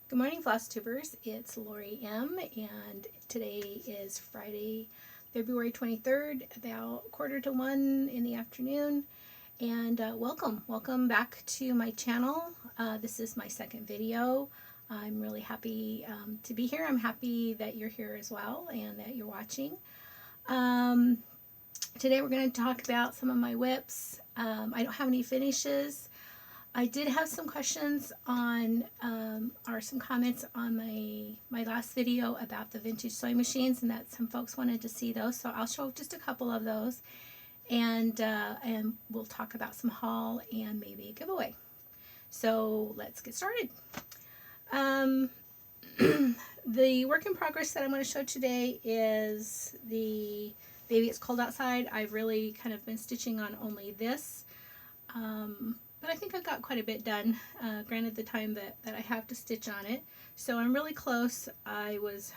Good morning, Flosstubers. It's Lori M. and today is Friday, February 23rd, about 1:45 in the afternoon. And welcome back to my channel. This is my second video. I'm really happy to be here. I'm happy that you're here as well and that you're watching. Today we're going to talk about some of my whips. I don't have any finishes. I did have some questions on, or some comments on my last video about the vintage sewing machines, and that some folks wanted to see those. So I'll show just a couple of those, and we'll talk about some haul and maybe a giveaway. So let's get started. The work in progress that I'm going to show today is the Baby It's Cold Outside. I've really kind of been stitching on only this. But I think I've got quite a bit done, granted the time that I have to stitch on it. So I'm really close. I was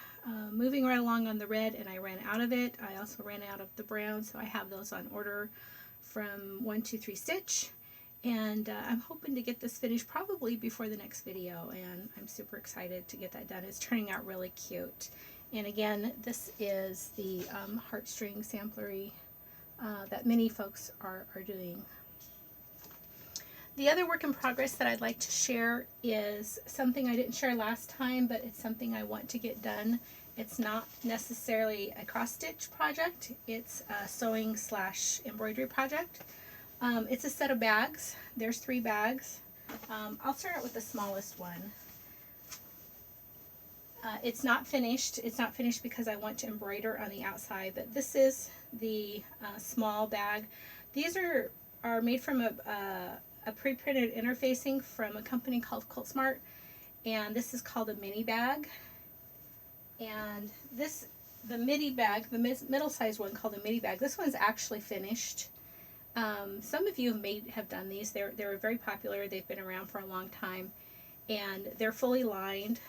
moving right along on the red and I ran out of it. I also ran out of the brown, so I have those on order from 123 Stitch. And I'm hoping to get this finished probably before the next video, and I'm super excited to get that done. It's turning out really cute. And again, this is the heartstring samplery that many folks are doing. The other work in progress that I'd like to share is something I didn't share last time, but it's something I want to get done. It's not necessarily a cross stitch project. It's a sewing / embroidery project. It's a set of bags. There's 3 bags. I'll start out with the smallest one. It's not finished. It's not finished because I want to embroider on the outside, but this is the small bag. These are made from a pre-printed interfacing from a company called Quilt Smart, and this is called a mini bag. And the mini bag, the middle-sized one called a mini bag, this one's actually finished. Some of you may have done these. They're very popular. They've been around for a long time, and they're fully lined.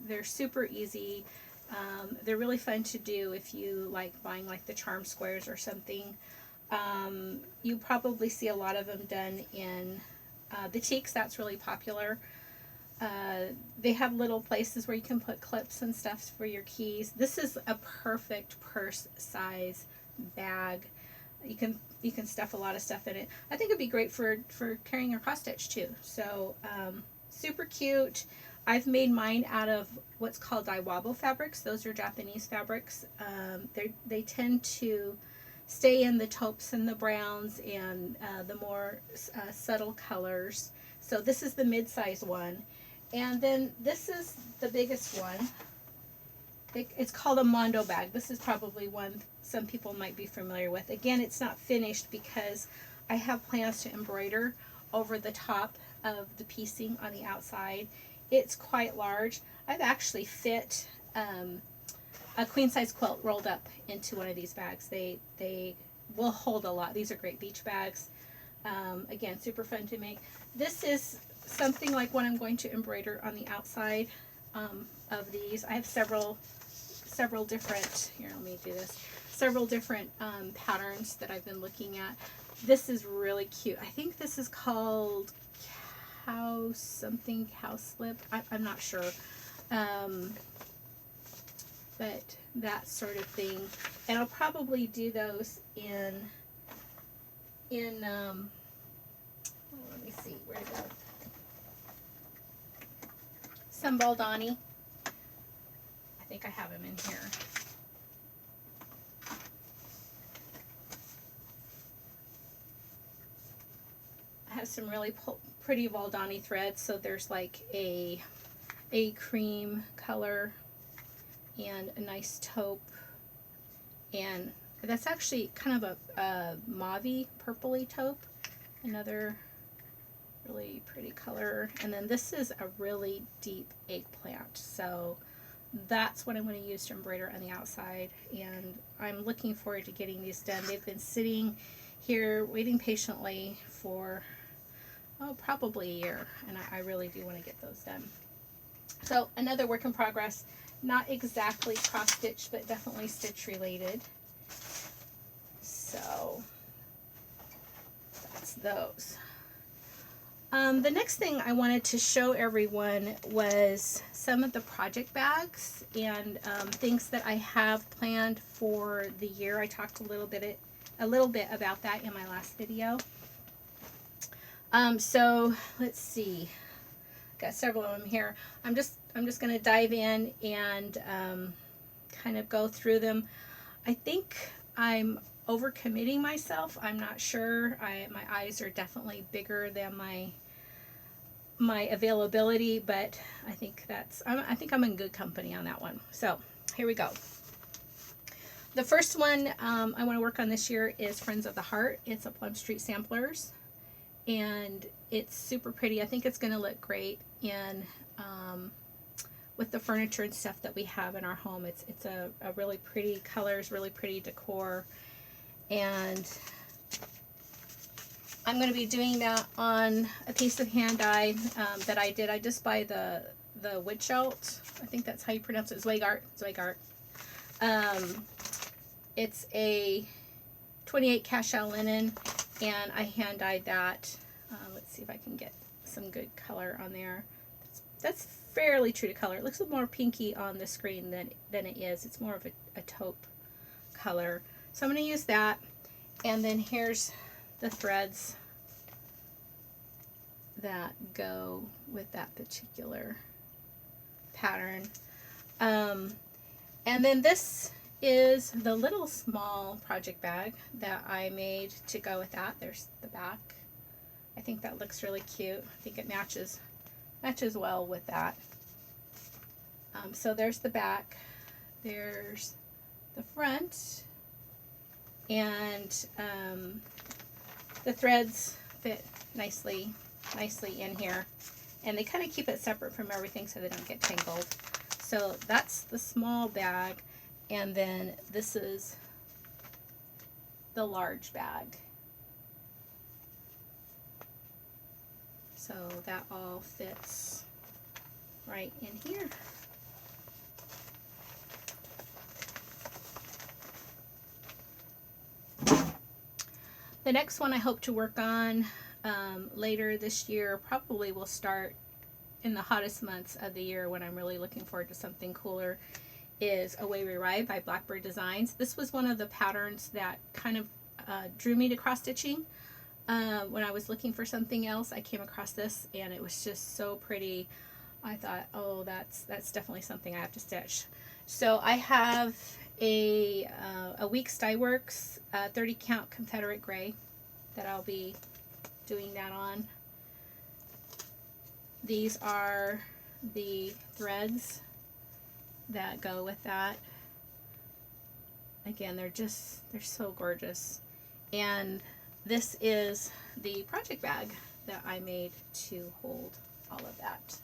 They're super easy. They're really fun to do if you like buying like the charm squares or something. You probably see a lot of them done in boutiques. That's really popular. They have little places where you can put clips and stuff for your keys. This is a perfect purse size bag. You can stuff a lot of stuff in it. I think it'd be great for carrying your cross stitch too. So super cute. I've made mine out of what's called daiwabo fabrics. Those are Japanese fabrics. They tend to stay in the taupes and the browns and the more subtle colors. So this is the mid-size one. And then this is the biggest one. It's called a Mondo Bag. This is probably one some people might be familiar with. Again, it's not finished because I have plans to embroider over the top of the piecing on the outside. It's quite large. I've actually fit a queen size quilt rolled up into one of these bags. They will hold a lot. These are great beach bags. Again, super fun to make. This is something like what I'm going to embroider on the outside of these. I have several different, here, let me do this, several different patterns that I've been looking at. This is really cute. I think this is called cow slip. I'm not sure. But that sort of thing. And I'll probably do those in let me see, where to go. Some Baldani. I think I have them in here. I have some really pretty Baldani threads. So there's like a cream color and a nice taupe, and that's actually kind of a mauve-y purpley taupe, another really pretty color. And then this is a really deep eggplant, so that's what I'm going to use to embroider on the outside, and I'm looking forward to getting these done. They've been sitting here waiting patiently for probably a year, and I really do want to get those done. So another work in progress. Not exactly cross stitch, but definitely stitch related. So that's those. The next thing I wanted to show everyone was some of the project bags and things that I have planned for the year. I talked a little bit about that in my last video. So let's see. Got several of them here. I'm just going to dive in and kind of go through them. I think I'm overcommitting myself. I'm not sure. My eyes are definitely bigger than my availability, but I think I'm in good company on that one. So here we go. The first one I want to work on this year is Friends of the Heart. It's a Plum Street Samplers, and it's super pretty. I think it's going to look great in with the furniture and stuff that we have in our home. It's a really pretty colors, really pretty decor, and I'm going to be doing that on a piece of hand dye that I did. I just buy the Witchelt. I think that's how you pronounce it. Zweigart. It's a 28 cashel linen, and I hand dyed that. Let's see if I can get some good color on there. That's fairly true to color. It looks a little more pinky on the screen than it is. It's more of a taupe color. So I'm going to use that, and then here's the threads that go with that particular pattern. And then this is the little small project bag that I made to go with that. There's the back. I think that looks really cute. I think it matches well with that. So there's the back. There's the front. And the threads fit nicely in here, and they kind of keep it separate from everything so they don't get tangled. So that's the small bag, and then this is the large bag. So that all fits right in here. The next one I hope to work on later this year, probably will start in the hottest months of the year when I'm really looking forward to something cooler, is Away We Ride by Blackbird Designs. This was one of the patterns that kind of drew me to cross stitching. When I was looking for something else, I came across this, and it was just so pretty. I thought, oh, that's definitely something I have to stitch. So I have a Weeks Dye Works 30 count Confederate gray that I'll be doing that on. These are the threads that go with that. Again, they're so gorgeous. And this is the project bag that I made to hold all of that.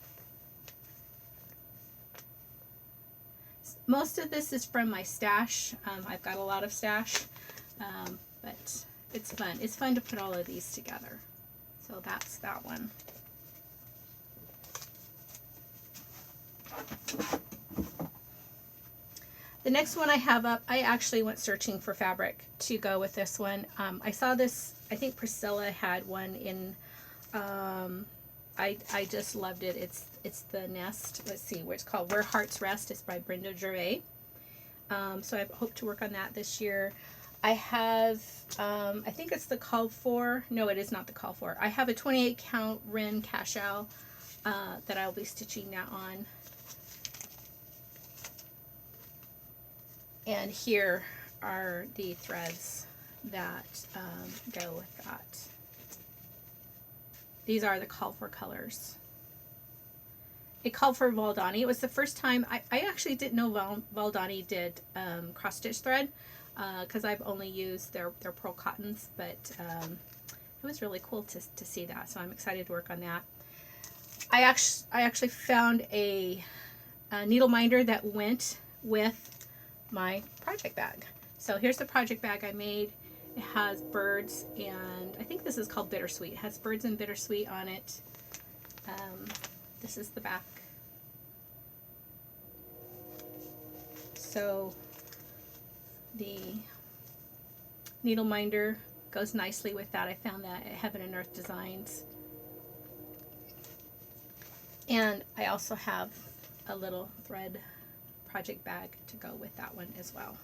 Most of this is from my stash. I've got a lot of stash, but it's fun. It's fun to put all of these together. So that's that one. The next one I have up, I actually went searching for fabric to go with this one. I saw this, I think Priscilla had one in, I just loved it. It's the Nest. Let's see what it's called. Where Hearts Rest. It's by Brenda Gervais. So I hope to work on that this year. I have, I think it's the called for. No, it is not the called for. I have a 28 count Ren Cashel that I'll be stitching that on. And here are the threads that go with that. These are the called for colors. It called for Valdani. It was the first time, I actually didn't know Valdani did cross stitch thread, because I've only used their pearl cottons, but it was really cool to see that. So I'm excited to work on that. I actually found a needle minder that went with my project bag. So here's the project bag I made. It has birds, and I think this is called Bittersweet. It has birds and bittersweet on it. This is the back. So the needle minder goes nicely with that. I found that at Heaven and Earth Designs. And I also have a little thread project bag to go with that one as well.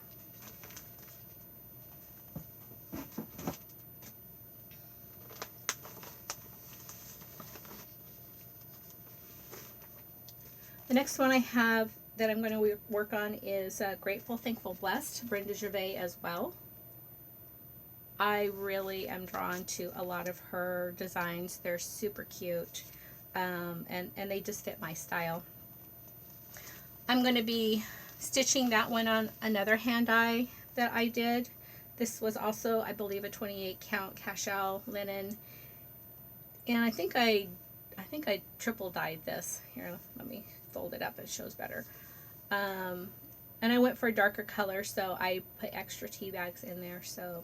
The next one I have that I'm going to work on is Grateful, Thankful, Blessed, Brenda Gervais as well. I really am drawn to a lot of her designs. They're super cute, and they just fit my style. I'm going to be stitching that one on another hand eye that I did. This was also, I believe, a 28 count cashel linen, and I think I triple dyed this. Here, let me fold it up, it shows better. And I went for a darker color, so I put extra tea bags in there, so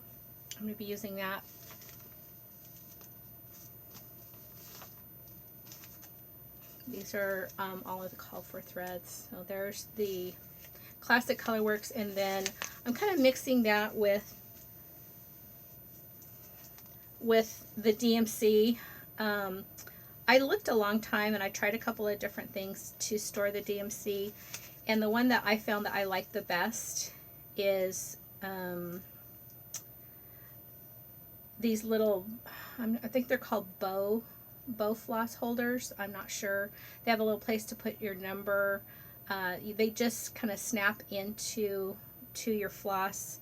I'm going to be using that. These are all of the call for threads. So there's the classic colorworks, and then I'm kind of mixing that with the DMC. I looked a long time and I tried a couple of different things to store the DMC, and the one that I found that I like the best is these little, I think they're called bow floss holders. I'm not sure. They have a little place to put your number. They just kind of snap into your floss.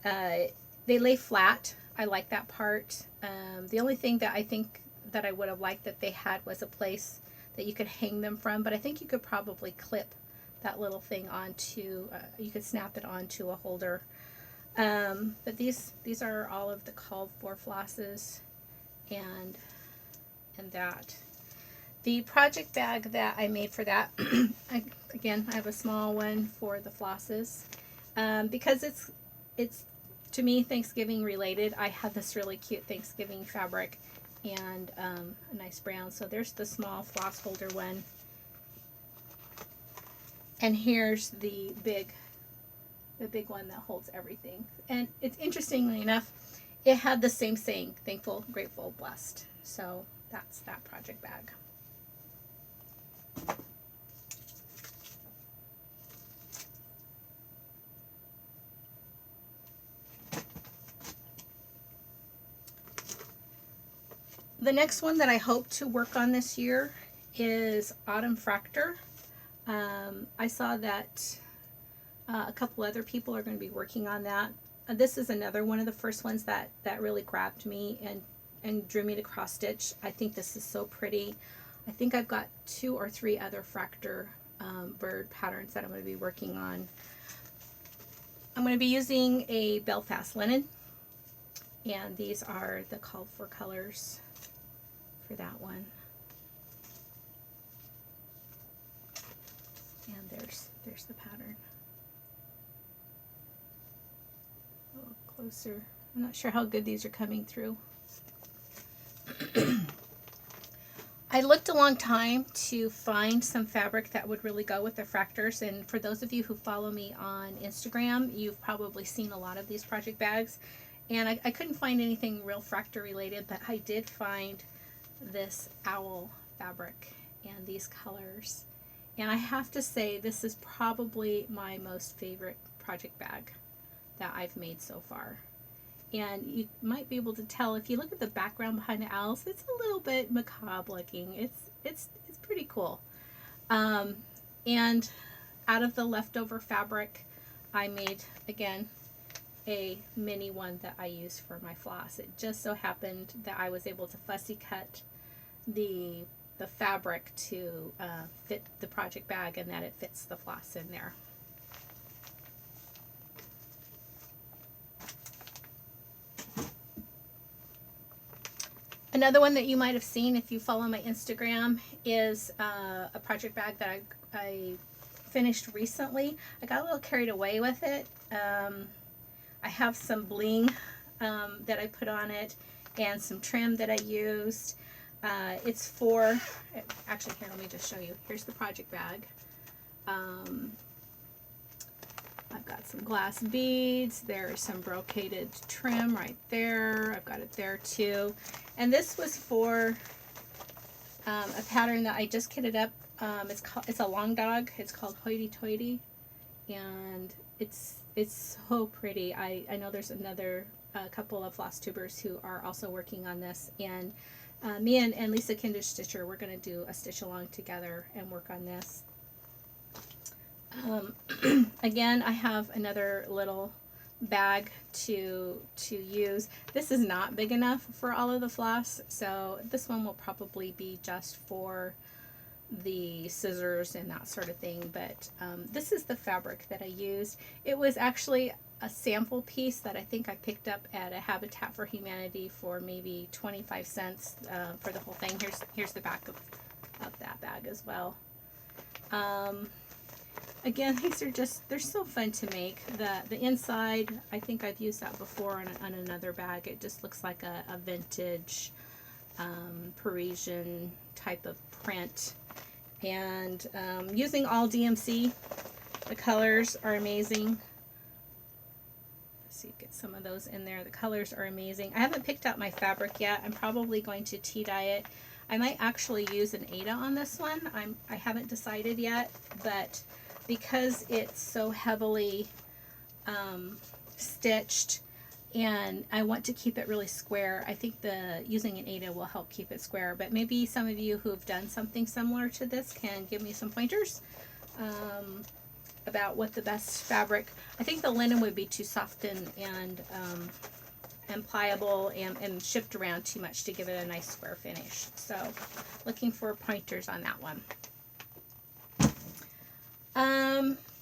They lay flat. I like that part. The only thing that I think that I would have liked that they had was a place that you could hang them from, but I think you could probably clip that little thing onto, you could snap it onto a holder. But these are all of the called for flosses and that. The project bag that I made for that, I have a small one for the flosses, because it's to me Thanksgiving related. I have this really cute Thanksgiving fabric and a nice brown. So there's the small floss holder one, and here's the big one that holds everything. And it's, interestingly enough, it had the same saying: thankful, grateful, blessed. So that's that project bag. The next one that I hope to work on this year is Autumn Fractor. I saw that a couple other people are going to be working on that. This is another one of the first ones that really grabbed me and drew me to cross stitch. I think this is so pretty. I think I've got 2 or 3 other Fractor bird patterns that I'm going to be working on. I'm going to be using a Belfast linen, and these are the called for colors for that one. And there's the pattern. A little closer. I'm not sure how good these are coming through. I looked a long time to find some fabric that would really go with the Fractors, and for those of you who follow me on Instagram, you've probably seen a lot of these project bags, and I couldn't find anything real Fractor related, but I did find this owl fabric and these colors, and I have to say this is probably my most favorite project bag that I've made so far. And you might be able to tell if you look at the background behind the owls, it's a little bit macabre looking. It's pretty cool. And out of the leftover fabric, I made, again, a mini one that I use for my floss. It just so happened that I was able to fussy cut the fabric to fit the project bag, and that it fits the floss in there. Another one that you might have seen if you follow my Instagram is a project bag that I finished recently. I got a little carried away with it. I have some bling that I put on it and some trim that I used. It's for, actually here, let me just show you. Here's the project bag. I've got some glass beads. There's some brocaded trim right there. I've got it there too. And this was for a pattern that I just kitted up. It's a long dog. It's called Hoity Toity, and it's so pretty. I know there's another couple of floss tubers who are also working on this, and me and Lisa Kindred Stitcher, we're going to do a stitch along together and work on this. Again, I have another little bag to use. This is not big enough for all of the floss, so this one will probably be just for the scissors and that sort of thing, but this is the fabric that I used. It was actually a sample piece that I think I picked up at a Habitat for Humanity for maybe 25 cents for the whole thing. Here's the back of that bag as well. Again, these are just, they're so fun to make. The inside, I think I've used that before on another bag. It just looks like a vintage Parisian type of print. And using all DMC, the colors are amazing. Let's see, get some of those in there. The colors are amazing. I haven't picked out my fabric yet. I'm probably going to tea dye it. I might actually use an Aida on this one. I haven't decided yet, but because it's so heavily stitched and I want to keep it really square, I think using an Aida will help keep it square. But maybe some of you who've done something similar to this can give me some pointers about what the best fabric. I think the linen would be too soft and pliable and shipped around too much to give it a nice square finish. So looking for pointers on that one.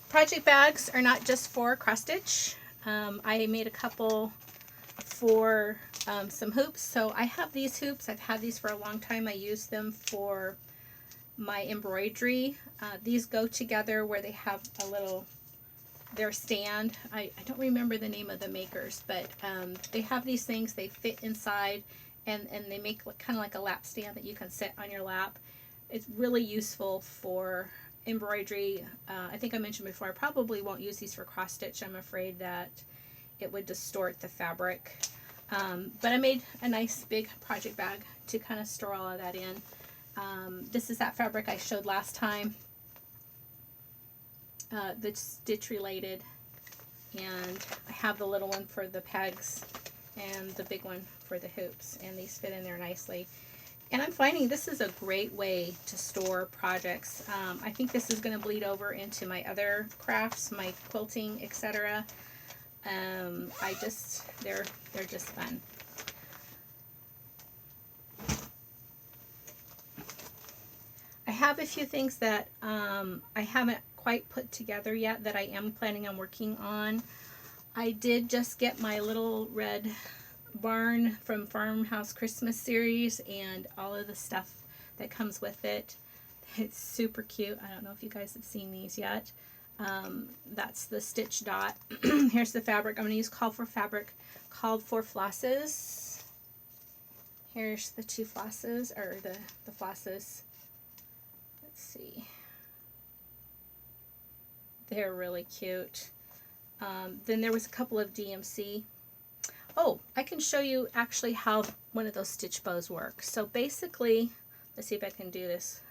Project bags are not just for cross stitch. I made a couple for some hoops. So I have these hoops. I've had these for a long time. I use them for my embroidery. These go together where they have a little, their stand. I don't remember the name of the makers, but they have these things. They fit inside and they make kind of like a lap stand that you can sit on your lap. It's really useful for embroidery. I think I mentioned before, I probably won't use these for cross stitch. I'm afraid that it would distort the fabric. But I made a nice big project bag to kind of store all of that in. This is that fabric I showed last time, that's stitch related, and I have the little one for the pegs and the big one for the hoops, and these fit in there nicely. And I'm finding this is a great way to store projects. I think this is going to bleed over into my other crafts, my quilting, etc. They're just fun. I have a few things that I haven't quite put together yet that I am planning on working on. I did just get my little red barn from Farmhouse Christmas series and all of the stuff that comes with it. It's super cute. I don't know if you guys have seen these yet. That's the stitch dot. Here's the fabric. I'm going to use called for flosses. Here's the two flosses, or the flosses. Let's see. They're really cute. Then there was a couple of DMC. Oh, I can show you actually how one of those stitch bows work. So basically, let's see if I can do this.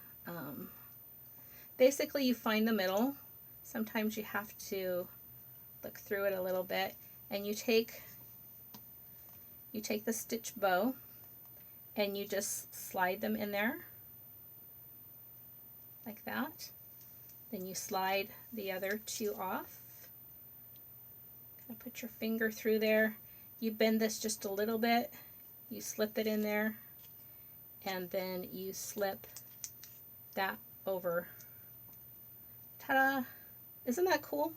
Basically, you find the middle. Sometimes you have to look through it a little bit, and you take the stitch bow and you just slide them in there like that. Then you slide the other two off. Kind of put your finger through there. You bend this just a little bit, you slip it in there, and then you slip that over. Ta-da! Isn't that cool?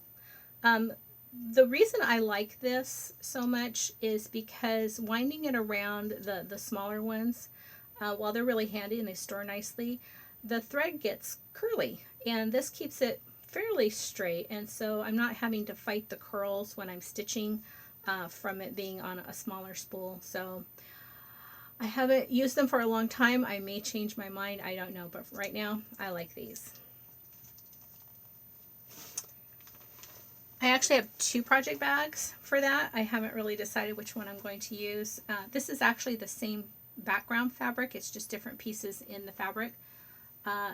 The reason I like this so much is because winding it around the smaller ones, while they're really handy and they store nicely, the thread gets curly, and this keeps it fairly straight, and so I'm not having to fight the curls when I'm stitching from it being on a smaller spool. So I haven't used them for a long time. I may change my mind, I don't know, but right now I like these. I actually have two project bags for that. I haven't really decided which one I'm going to use. This is actually the same background fabric. It's just different pieces in the fabric.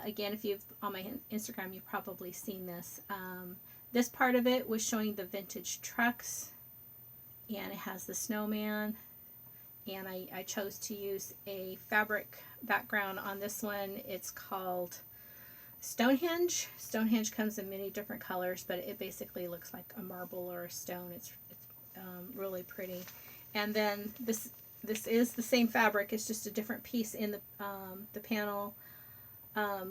Again, if you've on my Instagram, you've probably seen this. This part of it was showing the vintage trucks, and it has the snowman. And I chose to use a fabric background on this one. It's called Stonehenge. Stonehenge comes in many different colors, but it basically looks like a marble or a stone. It's really pretty. And then this is the same fabric. It's just a different piece in the panel.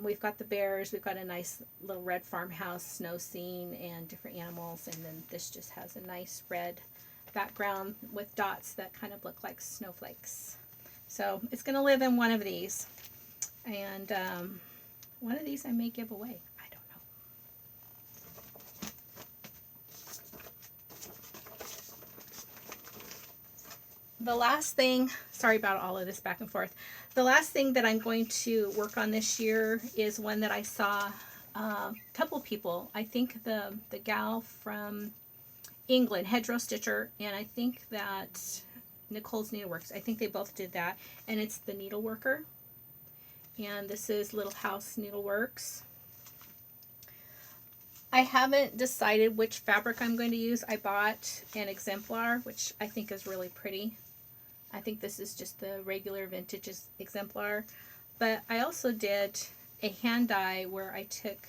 We've got the bears. We've got a nice little red farmhouse snow scene and different animals. And then this just has a nice red background with dots that kind of look like snowflakes. So it's going to live in one of these. And one of these I may give away. I don't know. The last thing, sorry about all of this back and forth. The last thing that I'm going to work on this year is one that I saw a couple people. I think the gal from England, Hedgerow Stitcher, and I think that Nicole's Needleworks. I think they both did that, and it's the Needleworker. And this is Little House Needleworks. I haven't decided which fabric I'm going to use. I bought an exemplar, which I think is really pretty. I think this is just the regular vintage exemplar. But I also did a hand dye where I took,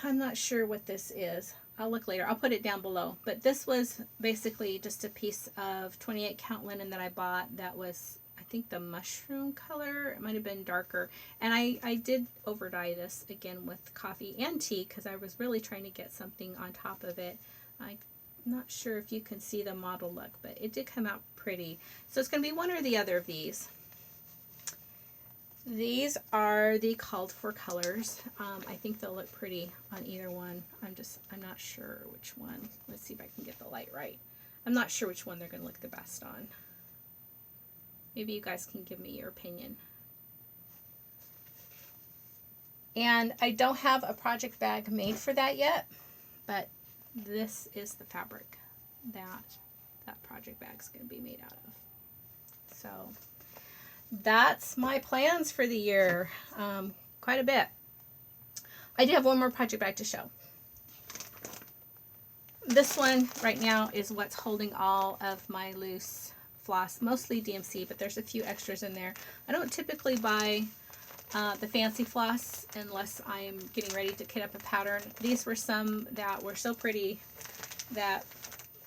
I'm not sure what this is. I'll look later. I'll put it down below. But this was basically just a piece of 28 count linen that I bought that was, I think, the mushroom color. It might have been darker. And I did over dye this again with coffee and tea because I was really trying to get something on top of it. I'm not sure if you can see the model look, but it did come out pretty. So it's going to be one or the other of these. These are the called for colors. I think they'll look pretty on either one. I'm not sure which one. Let's see if I can get the light right. I'm not sure which one they're going to look the best on. Maybe you guys can give me your opinion. And I don't have a project bag made for that yet, but this is the fabric that project bag's going to be made out of. So that's my plans for the year. Quite a bit. I do have one more project bag to show. This one right now is what's holding all of my loose floss, mostly DMC, but there's a few extras in there. I don't typically buy the fancy floss unless I'm getting ready to kit up a pattern. These were some that were so pretty that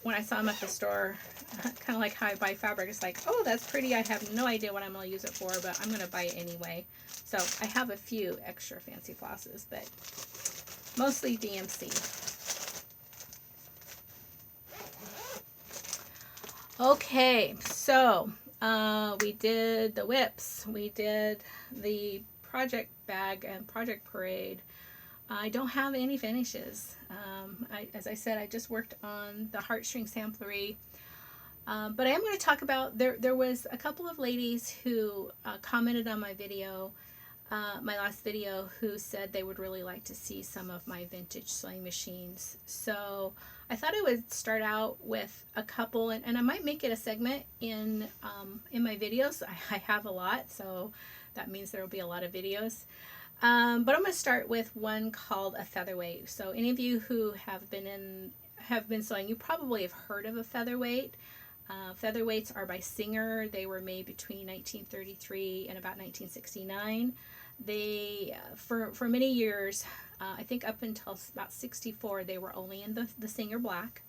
when I saw them at the store, kind of like how I buy fabric, it's like, oh, that's pretty. I have no idea what I'm going to use it for, but I'm going to buy it anyway. So I have a few extra fancy flosses, but mostly DMC. Okay, so we did the whips, we did the project bag and project parade. I don't have any finishes. As I said, I just worked on the heartstring samplery. But I am going to talk about, there was a couple of ladies who commented on my video, my last video, who said they would really like to see some of my vintage sewing machines. So I thought I would start out with a couple, and I might make it a segment in my videos. I have a lot, so that means there will be a lot of videos. But I'm going to start with one called a Featherweight. So any of you who have been sewing, you probably have heard of a Featherweight. Featherweights are by Singer. They were made between 1933 and about 1969. They, for many years, I think up until about 64, they were only in the Singer black.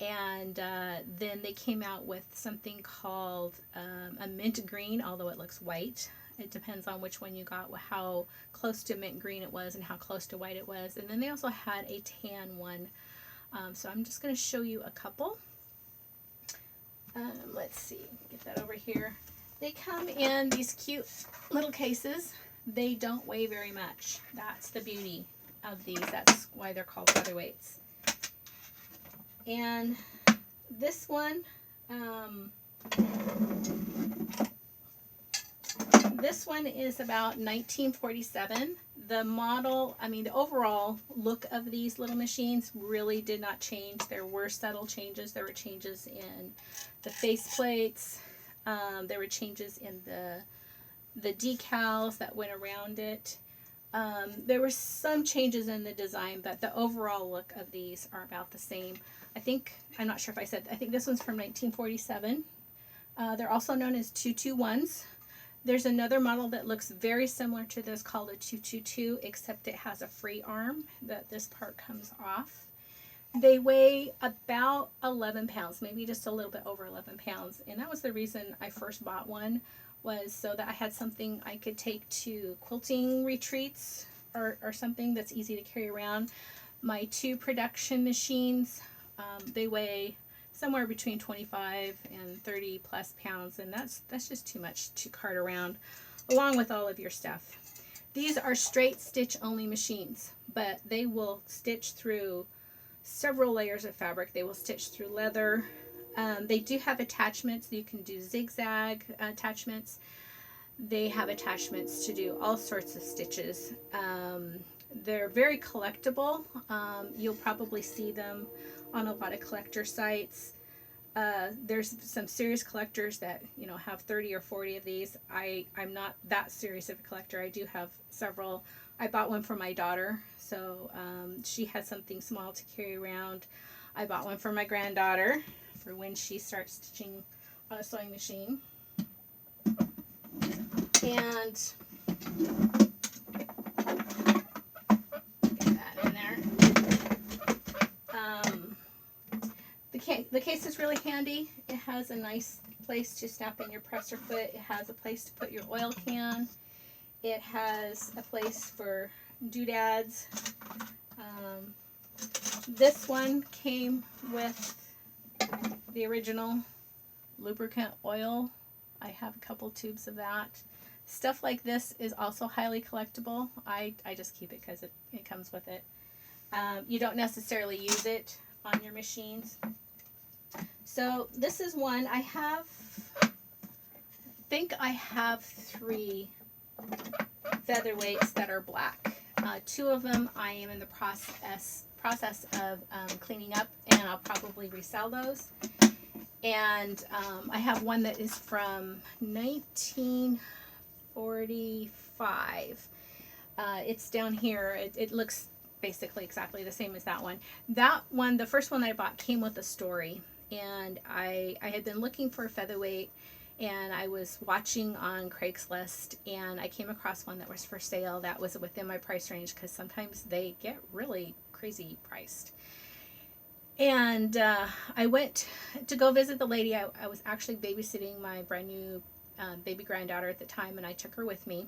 And then they came out with something called a mint green, although it looks white. It depends on which one you got, how close to mint green it was and how close to white it was. And then they also had a tan one. So I'm just going to show you a couple. Let's see, get that over here. They come in these cute little cases. They don't weigh very much. That's the beauty of these. That's why they're called Featherweights. And this one, this one is about 1947. The model, I mean, the overall look of these little machines really did not change. There were subtle changes. There were changes in the face plates. There were changes in the decals that went around it. There were some changes in the design, but the overall look of these are about the same. I think, I'm not sure if I said, I think this one's from 1947. They're also known as 221s. There's another model that looks very similar to this called a 222, except it has a free arm that this part comes off. They weigh about 11 pounds, maybe just a little bit over 11 pounds. And that was the reason I first bought one, was so that I had something I could take to quilting retreats or something that's easy to carry around. My 2 production machines, they weigh somewhere between 25 and 30 plus pounds, and that's just too much to cart around along with all of your stuff. These are straight stitch only machines, but they will stitch through several layers of fabric. They will stitch through leather. They do have attachments. You can do zigzag attachments. They have attachments to do all sorts of stitches. They're very collectible. You'll probably see them on a lot of collector sites. There's some serious collectors that, you know, have 30 or 40 of these. I'm not that serious of a collector. I do have several. I bought one for my daughter, so she had something small to carry around. I bought one for my granddaughter for when she starts stitching on a sewing machine. And get that in there. The case is really handy. It has a nice place to snap in your presser foot. It has a place to put your oil can. It has a place for doodads. This one came with the original lubricant oil. I have a couple tubes of that. Stuff like this is also highly collectible. I just keep it because it comes with it. You don't necessarily use it on your machines. So this is one. I think I have 3 featherweights that are black. 2 of them I am in the process of cleaning up, and I'll probably resell those. And I have one that is from 1945. It's down here. It looks basically exactly the same as that one. That one, the first one that I bought, came with a story. And I had been looking for a featherweight, and I was watching on Craigslist, and I came across one that was for sale that was within my price range, because sometimes they get really crazy priced. And I went to go visit the lady. I was actually babysitting my brand new baby granddaughter at the time, and I took her with me.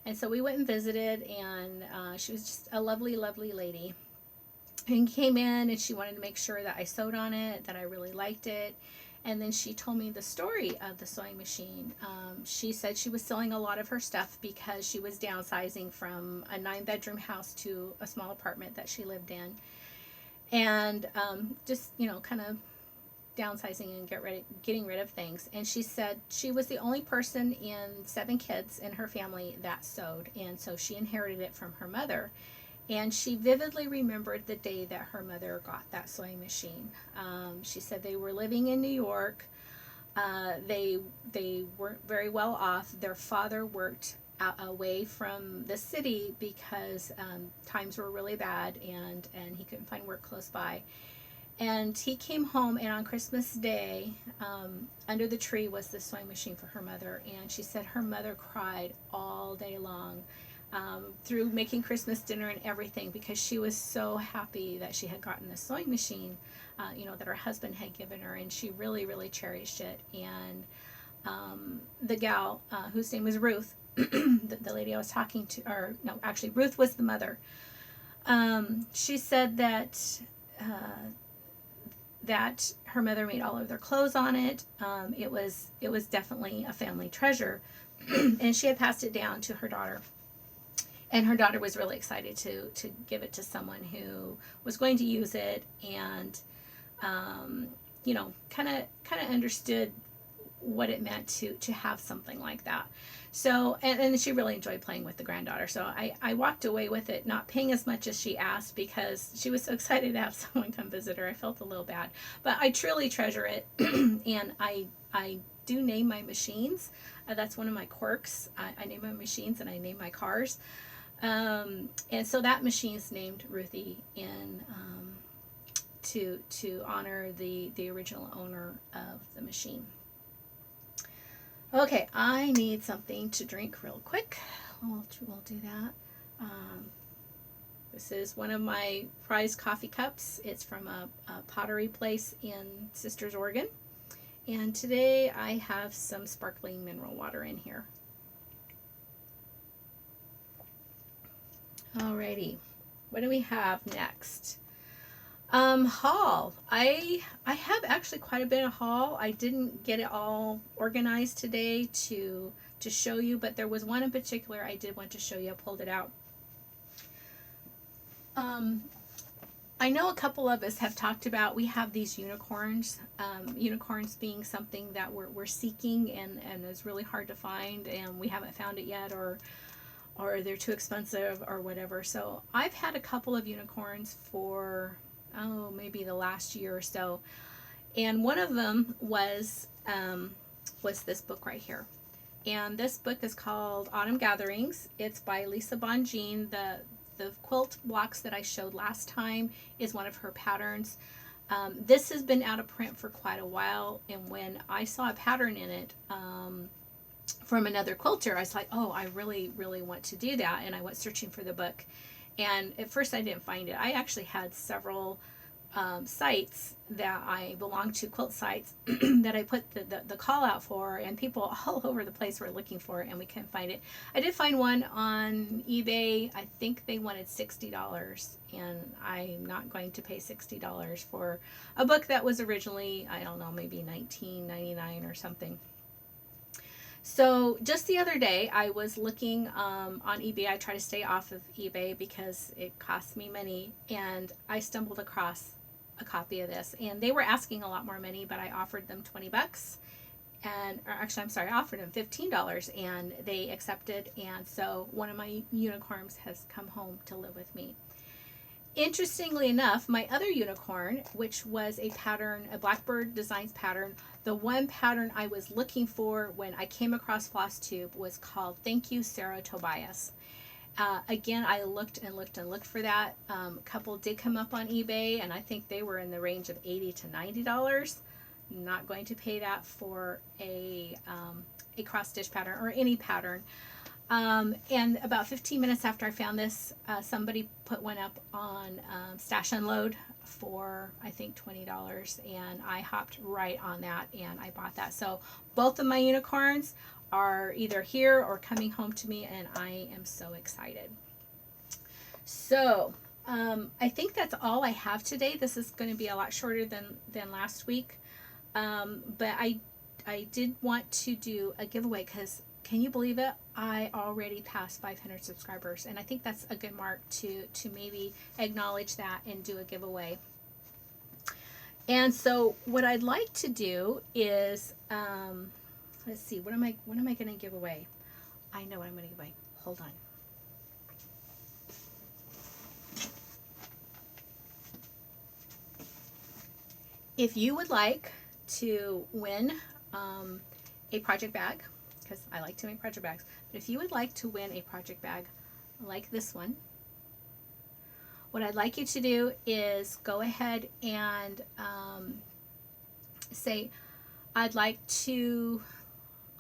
And so we went and visited, and she was just a lovely, lovely lady. And came in, and she wanted to make sure that I sewed on it, that I really liked it. And then she told me the story of the sewing machine. She said she was selling a lot of her stuff because she was downsizing from a 9-bedroom house to a small apartment that she lived in. And just, you know, kind of downsizing and getting rid of things. And she said she was the only person in 7 kids in her family that sewed. And so she inherited it from her mother. And she vividly remembered the day that her mother got that sewing machine. She said they were living in New York. They weren't very well off. Their father worked away from the city because times were really bad, and he couldn't find work close by. And he came home, and on Christmas Day, under the tree was the sewing machine for her mother. And she said her mother cried all day long. Through making Christmas dinner and everything, because she was so happy that she had gotten this sewing machine, you know, that her husband had given her, and she really, really cherished it. And the gal, whose name was Ruth, the lady I was talking to, or no, actually Ruth was the mother. She said that that her mother made all of their clothes on it. It was definitely a family treasure, and she had passed it down to her daughter. And her daughter was really excited to give it to someone who was going to use it, and you know, kind of understood what it meant to have something like that. So, and she really enjoyed playing with the granddaughter. So I walked away with it, not paying as much as she asked because she was so excited to have someone come visit her. I felt a little bad, but I truly treasure it. And I do name my machines. That's one of my quirks. I name my machines and I name my cars. And so that machine's named Ruthie in to honor the original owner of the machine. Okay, I need something to drink real quick. We'll do that. This is one of my prized coffee cups. It's from a pottery place in Sisters, Oregon. And today I have some sparkling mineral water in here. Alrighty, what do we have next? Haul. I have actually quite a bit of haul. I didn't get it all organized today to show you, but there was one in particular I did want to show you. I pulled it out. I know a couple of us have talked about, we have these unicorns, unicorns being something that we're seeking and is really hard to find, and we haven't found it yet, or they're too expensive or whatever. So I've had a couple of unicorns for maybe the last year or so, and one of them was this book right here. And this book is called Autumn Gatherings. It's by Lisa Kindred. The quilt blocks that I showed last time is one of her patterns. This has been out of print for quite a while, and when I saw a pattern in it from another quilter, I was like, oh, I really, really want to do that. And I went searching for the book. And at first I didn't find it. I actually had several sites that I belong to, quilt sites, that I put the call out for, and people all over the place were looking for it, and we couldn't find it. I did find one on eBay. I think they wanted $60, and I'm not going to pay $60 for a book that was originally, I don't know, maybe $19.99 or something. So just the other day, I was looking on eBay. I try to stay off of eBay because it costs me money, and I stumbled across a copy of this, and they were asking a lot more money, but I offered them $20, I offered them $15, and they accepted. And so one of my unicorns has come home to live with me. Interestingly enough, my other unicorn, which was a pattern, a Blackbird Designs pattern, the one pattern I was looking for when I came across Flosstube was called Thank You, Sarah Tobias. Again, I looked and looked and looked for that. A couple did come up on eBay, and I think they were in the range of $80 to $90. Not going to pay that for a cross stitch pattern or any pattern. And about 15 minutes after I found this, somebody put one up on Stash Unload for, I think, $20, and I hopped right on that and I bought that. So both of my unicorns are either here or coming home to me, and I am so excited. So I think that's all I have today. This is going to be a lot shorter than last week, but I did want to do a giveaway because, can you believe it? I already passed 500 subscribers, and I think that's a good mark to maybe acknowledge that and do a giveaway. And so what I'd like to do is, let's see, what am I going to give away? I know what I'm going to give away. Hold on. If you would like to win a project bag, because I like to make project bags, but if you would like to win a project bag like this one, what I'd like you to do is go ahead and say, I'd like to,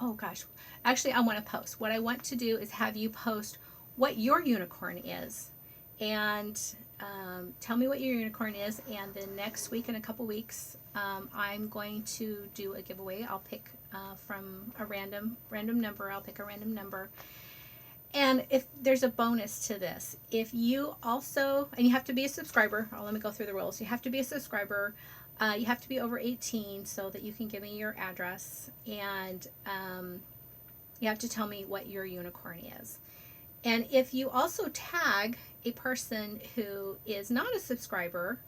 oh gosh, actually I want to post. What I want to do is have you post what your unicorn is, and tell me what your unicorn is, and then next week, in a couple weeks, I'm going to do a giveaway. I'll pick from a random number. I'll pick a random number. And if there's a bonus to this, if you also, and you have to be a subscriber, let me go through the rules. You have to be a subscriber. You have to be over 18 so that you can give me your address, and you have to tell me what your unicorn is. And if you also tag a person who is not a subscriber,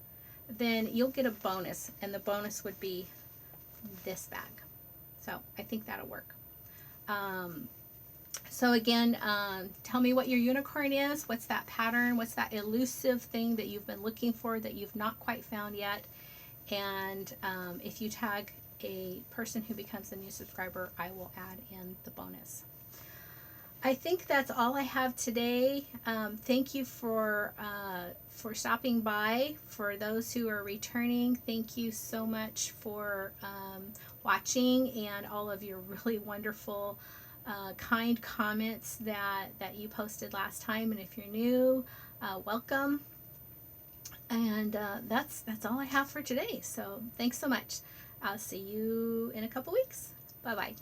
then you'll get a bonus, and the bonus would be this bag. So I think that'll work. So again, tell me what your unicorn is. What's that pattern? What's that elusive thing that you've been looking for that you've not quite found yet? And if you tag a person who becomes a new subscriber, I will add in the bonus. I think that's all I have today. Thank you for stopping by. For those who are returning, thank you so much for watching and all of your really wonderful kind comments that you posted last time. And if you're new, welcome. And that's all I have for today. So thanks so much. I'll see you in a couple weeks. Bye bye.